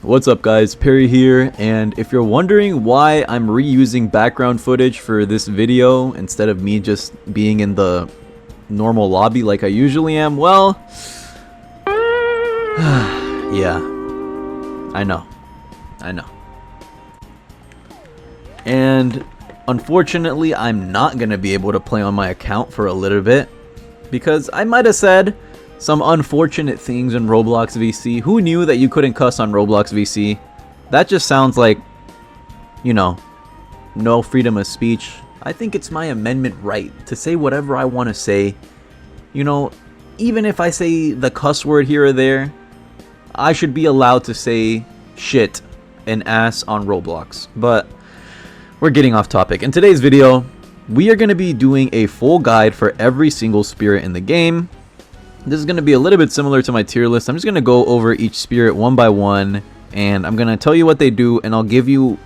What's up guys, Perry here, and if you're wondering why I'm reusing background footage for this video instead of me just being in the normal lobby like I usually am, well, yeah, I know. And unfortunately, I'm not going to be able to play on my account for a little bit because I might have said some unfortunate things in Roblox VC. Who knew that you couldn't cuss on Roblox VC? That just sounds like, you know, no freedom of speech. I think it's my amendment right to say whatever I want to say. You know, even if I say the cuss word here or there, I should be allowed to say shit and ass on Roblox. But we're getting off topic. In today's video, we are going to be doing a full guide for every single spirit in the game. This is going to be a little bit similar to my tier list. I'm just going to go over each spirit one by one, and I'm going to tell you what they do, and I'll give you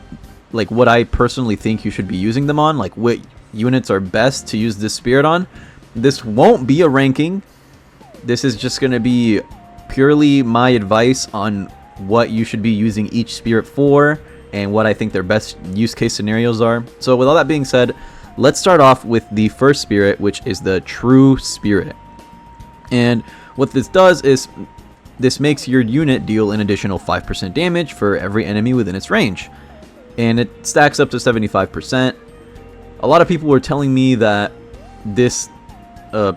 like what I personally think you should be using them on, like what units are best to use this spirit on. This won't be a ranking. This is just going to be purely my advice on what you should be using each spirit for and what I think their best use case scenarios are. So with all that being said, let's start off with the first spirit, which is the True Spirit. And what this does is this makes your unit deal an additional 5% damage for every enemy within its range. And it stacks up to 75%. A lot of people were telling me that this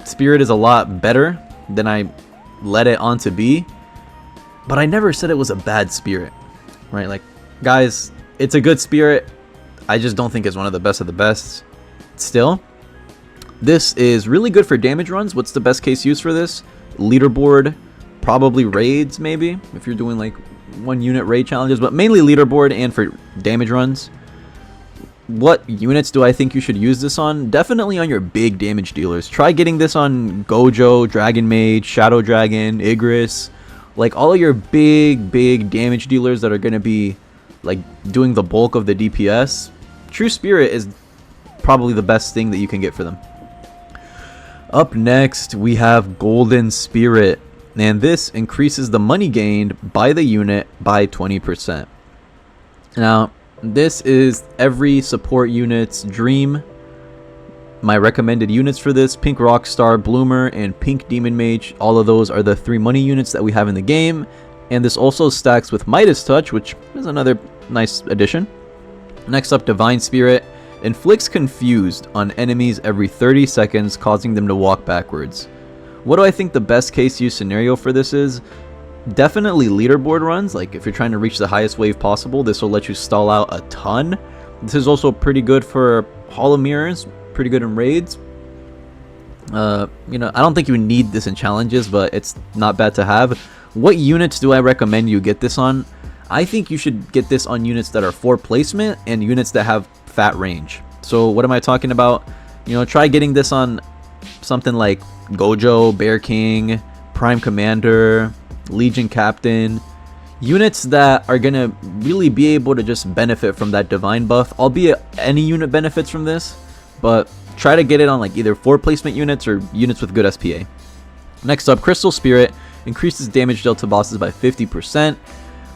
spirit is a lot better than I let it on to be. But I never said it was a bad spirit, right? Like, guys, it's a good spirit. I just don't think it's one of the best. Still, this is really good for damage runs. What's the best case use for this? Leaderboard, probably raids maybe, if you're doing like one unit raid challenges, but mainly leaderboard and for damage runs. What units do I think you should use this on? Definitely on your big damage dealers. Try getting this on Gojo, Dragon Mage, Shadow Dragon, Igris, like all of your big damage dealers that are going to be like doing the bulk of the DPS. True Spirit is probably the best thing that you can get for them. Up next, we have Golden Spirit, and this increases the money gained by the unit by 20%. Now, this is every support unit's dream. My recommended units for this: Pink Rockstar, Bloomer, and Pink Demon Mage. All of those are the 3 money units that we have in the game, and this also stacks with Midas Touch, which is another nice addition. Next up, Divine Spirit. Inflicts Confused on enemies every 30 seconds, causing them to walk backwards. What do I think the best case use scenario for this is? Definitely leaderboard runs. Like if you're trying to reach the highest wave possible, this will let you stall out a ton. This is also pretty good for Hall of Mirrors, pretty good in raids. You know, I don't think you need this in challenges, but it's not bad to have. What units do I recommend you get this on? I think you should get this on units that are 4 placement and units that have fat range. So what am I talking about? You know, try getting this on something like Gojo, Bear King, Prime Commander, Legion Captain, units that are gonna really be able to just benefit from that divine buff. Albeit any unit benefits from this, but try to get it on like either 4 placement units or units with good SPA. Next up, Crystal Spirit increases damage dealt to bosses by 50%.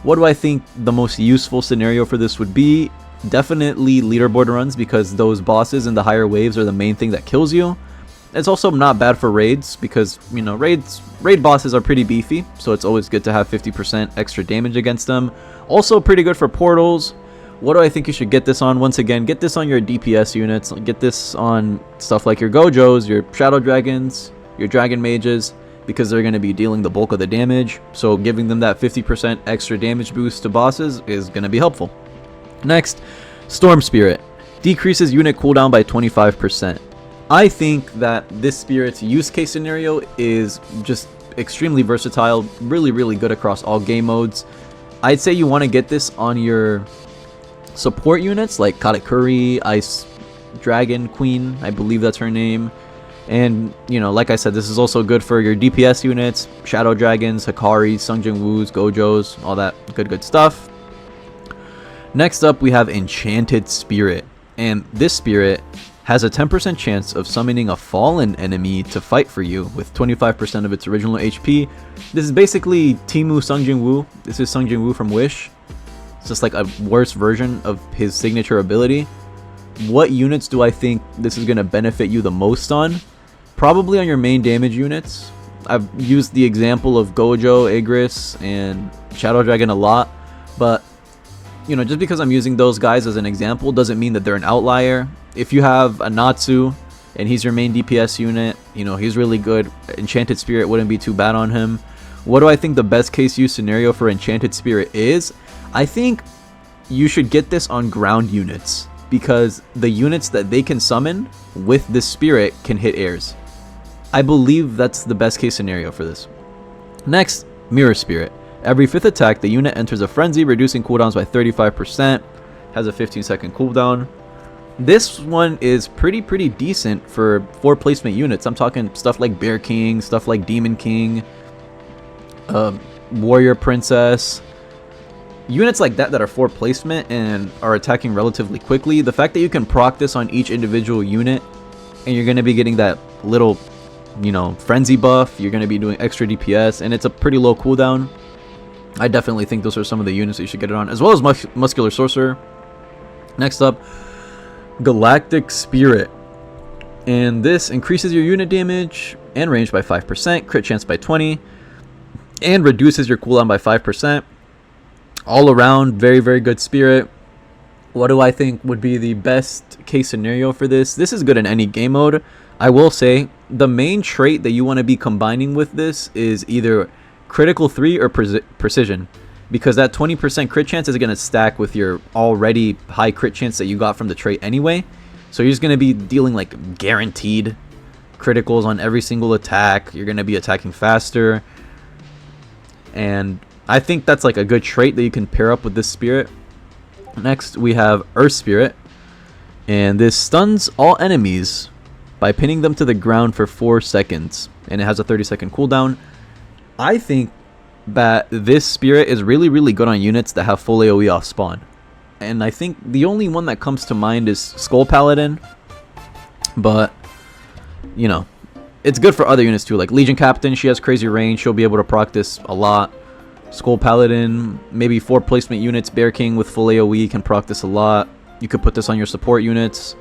What do I think the most useful scenario for this would be? Definitely leaderboard runs, because those bosses in the higher waves are the main thing that kills you. It's also not bad for raids because, you know, raid bosses are pretty beefy, so it's always good to have 50% extra damage against them. Also pretty good for portals. What do I think you should get this on? Once again, get this on your DPS units. Get this on stuff like your Gojos, your Shadow Dragons, your Dragon Mages, because they're going to be dealing the bulk of the damage. So giving them that 50% extra damage boost to bosses is going to be helpful. Next, Storm Spirit. Decreases unit cooldown by 25%. I think that this spirit's use case scenario is just extremely versatile, really good across all game modes. I'd say you want to get this on your support units like Katakuri, Ice Dragon Queen, I believe that's her name. And, you know, like I said, this is also good for your DPS units, Shadow Dragons, Hikaris, Sungjin Woos, Gojos, all that good stuff. Next up, we have Enchanted Spirit, and this spirit has a 10% chance of summoning a fallen enemy to fight for you with 25% of its original HP. This is basically Timu Sung Jin Woo. This is Sung Jin Woo from Wish. It's just like a worse version of his signature ability. What units do I think this is going to benefit you the most on? Probably on your main damage units. I've used the example of Gojo, Igris, and Shadow Dragon a lot, but you know, just because I'm using those guys as an example doesn't mean that they're an outlier. If you have a Natsu and he's your main DPS unit, you know, he's really good. Enchanted Spirit wouldn't be too bad on him. What do I think the best case use scenario for Enchanted Spirit is? I think you should get this on ground units, because the units that they can summon with this spirit can hit airs. I believe that's the best case scenario for this. Next, Mirror Spirit. Every 5th attack, the unit enters a frenzy, reducing cooldowns by 35%. Has a 15-second cooldown. This one is pretty decent for 4 placement units. I'm talking stuff like Bear King, stuff like Demon King, Warrior Princess. Units like that are 4 placement and are attacking relatively quickly. The fact that you can proc this on each individual unit, and you're going to be getting that little, you know, frenzy buff, you're going to be doing extra DPS, and it's a pretty low cooldown. I definitely think those are some of the units that you should get it on, as well as Muscular Sorcerer. Next up, Galactic Spirit. And this increases your unit damage and range by 5%, crit chance by 20, and reduces your cooldown by 5%. All around, very good spirit. What do I think would be the best case scenario for this? This is good in any game mode. I will say the main trait that you want to be combining with this is either critical 3 or precision, because that 20% crit chance is going to stack with your already high crit chance that you got from the trait anyway. So you're just going to be dealing like guaranteed criticals on every single attack. You're going to be attacking faster, and I think that's like a good trait that you can pair up with this spirit. Next, we have Earth Spirit, and this stuns all enemies by pinning them to the ground for 4 seconds, and it has a 30-second cooldown. I think that this spirit is really good on units that have full AoE off spawn, and I think the only one that comes to mind is Skull Paladin, but you know, it's good for other units too, like Legion Captain. She has crazy range, she'll be able to proc this a lot. Skull Paladin, maybe 4 placement units. Bear King with full AoE can proc this a lot. You could put this on your support units.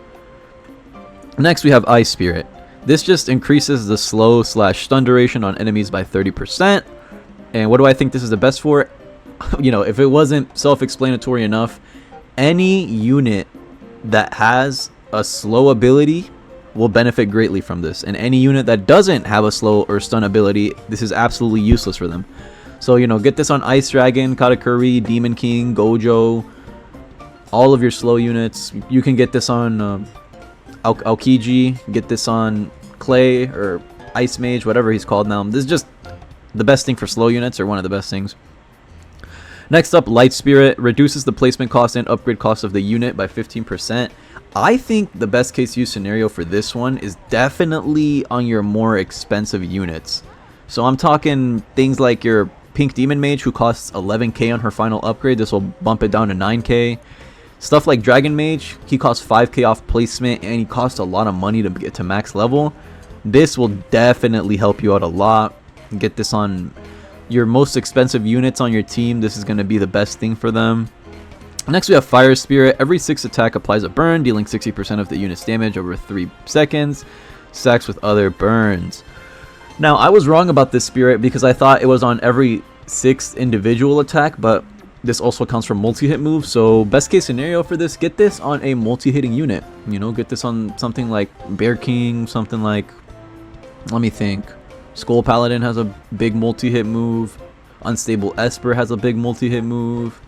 Next, we have Ice Spirit. This just increases the slow/stun duration on enemies by 30%. And what do I think this is the best for? You know, if it wasn't self-explanatory enough, any unit that has a slow ability will benefit greatly from this. And any unit that doesn't have a slow or stun ability, this is absolutely useless for them. So, you know, get this on Ice Dragon, Katakuri, Demon King, Gojo, all of your slow units. You can get this on Aokiji, get this on Clay or Ice Mage, whatever he's called now. This is just the best thing for slow units, or one of the best things. Next up, Light Spirit. Reduces the placement cost and upgrade cost of the unit by 15%. I think the best case use scenario for this one is definitely on your more expensive units. So I'm talking things like your Pink Demon Mage, who costs 11k on her final upgrade. This will bump it down to 9k. Stuff like Dragon Mage, he costs 5k off placement, and he costs a lot of money to get to max level. This will definitely help you out a lot. Get this on your most expensive units on your team. This is going to be the best thing for them. Next, we have Fire Spirit. Every 6 attack applies a burn, dealing 60% of the unit's damage over 3 seconds. Stacks with other burns. Now, I was wrong about this spirit because I thought it was on every 6th individual attack, but this also counts for multi-hit moves. So best case scenario for this, get this on a multi-hitting unit. You know, get this on something like Bear King, something like, let me think, Skull Paladin has a big multi-hit move. Unstable Esper has a big multi-hit move.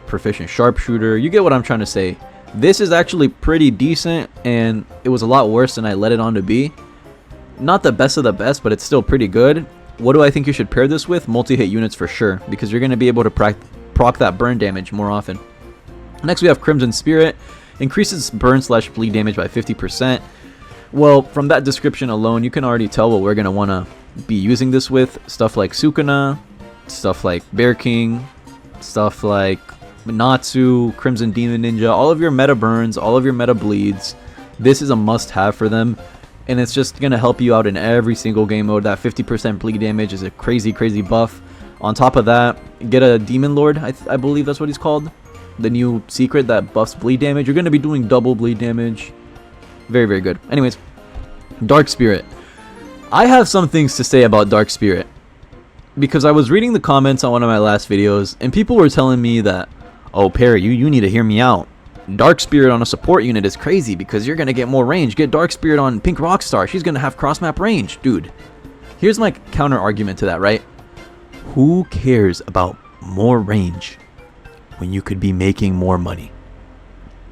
Proficient Sharpshooter. You get what I'm trying to say. This is actually pretty decent, and it was a lot worse than I let it on to be. Not the best of the best, but it's still pretty good. What do I think you should pair this with? Multi-hit units for sure, because you're going to be able to proc that burn damage more often. Next, we have Crimson Spirit. Increases burn/bleed damage by 50%. Well, from that description alone, you can already tell what we're going to want to be using this with. Stuff like Sukuna, stuff like Bear King, stuff like Natsu, Crimson Demon Ninja. All of your meta burns, all of your meta bleeds. This is a must-have for them, and it's just going to help you out in every single game mode. That 50% bleed damage is a crazy, crazy buff. On top of that, get a Demon Lord, I believe that's what he's called. The new secret that buffs bleed damage. You're going to be doing double bleed damage. Very, very good. Anyways, Dark Spirit. I have some things to say about Dark Spirit, because I was reading the comments on one of my last videos, and people were telling me that, oh, Perry, you need to hear me out. Dark Spirit on a support unit is crazy because you're going to get more range. Get Dark Spirit on Pink Rockstar. She's going to have cross-map range. Dude, here's my counter-argument to that, right? Who cares about more range when you could be making more money?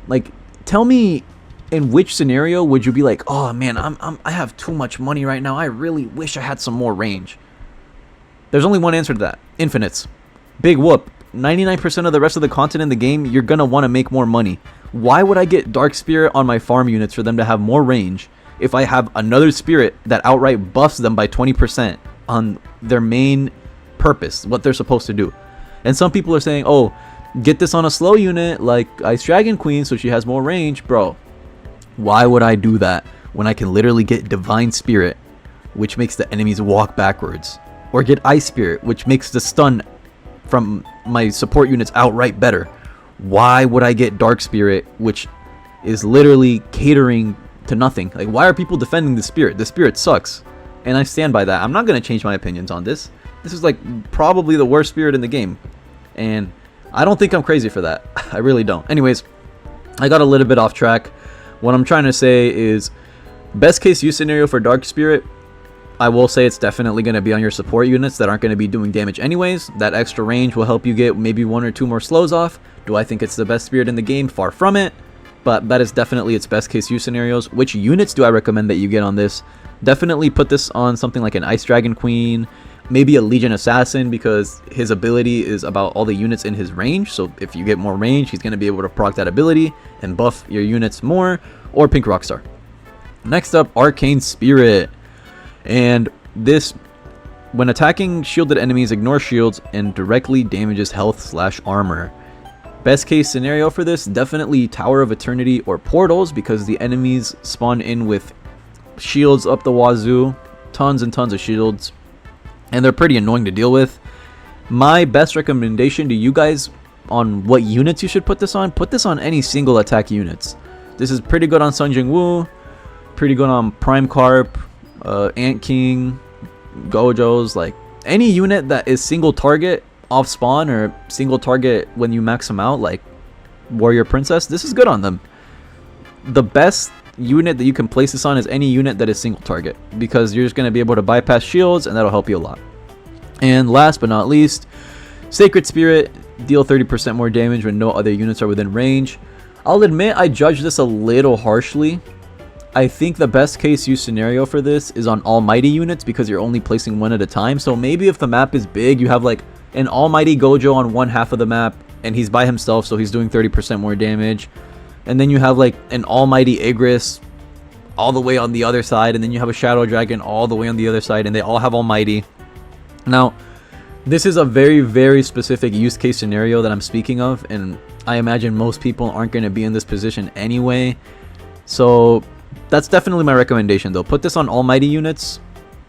Like, tell me, in which scenario would you be like, oh man, I have too much money right now. I really wish I had some more range. There's only one answer to that. Infinites. Big whoop. 99% of the rest of the content in the game, you're going to want to make more money. Why would I get Dark Spirit on my farm units for them to have more range if I have another spirit that outright buffs them by 20% on their main purpose, what they're supposed to do? And some people are saying, oh, get this on a slow unit like Ice Dragon Queen so she has more range. Bro, why would I do that when I can literally get Divine Spirit, which makes the enemies walk backwards? Or get Ice Spirit, which makes the stun from my support units outright better? Why would I get Dark Spirit, which is literally catering to nothing? Like, why are people defending the Spirit? The Spirit sucks. And I stand by that. I'm not going to change my opinions on this. This is like probably the worst Spirit in the game. And I don't think I'm crazy for that. I really don't. Anyways, I got a little bit off track. What I'm trying to say is, best case use scenario for Dark Spirit, I will say it's definitely going to be on your support units that aren't going to be doing damage anyways. That extra range will help you get maybe 1 or 2 more slows off. Do I think it's the best Spirit in the game? Far from it. But that is definitely its best case use scenarios. Which units do I recommend that you get on this? Definitely put this on something like an Ice Dragon Queen. Maybe a Legion Assassin, because his ability is about all the units in his range. So if you get more range, he's going to be able to proc that ability and buff your units more. Or Pink Rockstar. Next up, Arcane Spirit. And this, when attacking shielded enemies, ignore shields and directly damages health/armor. Best case scenario for this, definitely Tower of Eternity or Portals, because the enemies spawn in with shields up the wazoo. Tons and tons of shields. And they're pretty annoying to deal with. My best recommendation to you guys on what units you should put this on any single attack units. This is pretty good on Sun Jingwu, pretty good on Prime Carp, Ant King, Gojos, like any unit that is single target off spawn or single target when you max them out, like Warrior Princess. This is good on them. The best unit that you can place this on is any unit that is single target, because you're just going to be able to bypass shields and that'll help you a lot. And last but not least, Sacred Spirit. Deal 30% more damage when no other units are within range. I'll admit I judge this a little harshly. I think the best case use scenario for this is on Almighty units, because you're only placing one at a time. So maybe if the map is big, you have like an Almighty Gojo on one half of the map and he's by himself, so he's doing 30% more damage. And then you have like an Almighty Igris all the way on the other side, and then you have a Shadow Dragon all the way on the other side, and they all have Almighty. Now, this is a very, very specific use case scenario that I'm speaking of, and I imagine most people aren't going to be in this position anyway. So that's definitely my recommendation though. Put this on Almighty units.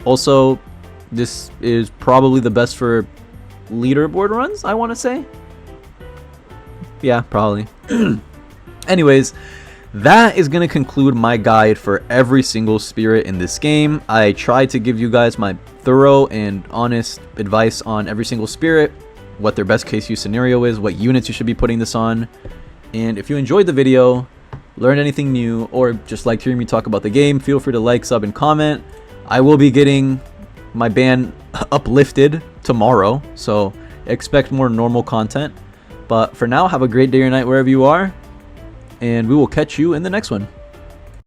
Also, this is probably the best for leaderboard runs, I want to say. Yeah, probably. Anyways, that is going to conclude my guide for every single spirit in this game. I tried to give you guys my thorough and honest advice on every single spirit, what their best case use scenario is, what units you should be putting this on. And if you enjoyed the video, learned anything new, or just liked hearing me talk about the game, feel free to like, sub, and comment. I will be getting my ban uplifted tomorrow, so expect more normal content. But for now, have a great day or night wherever you are, and we will catch you in the next one.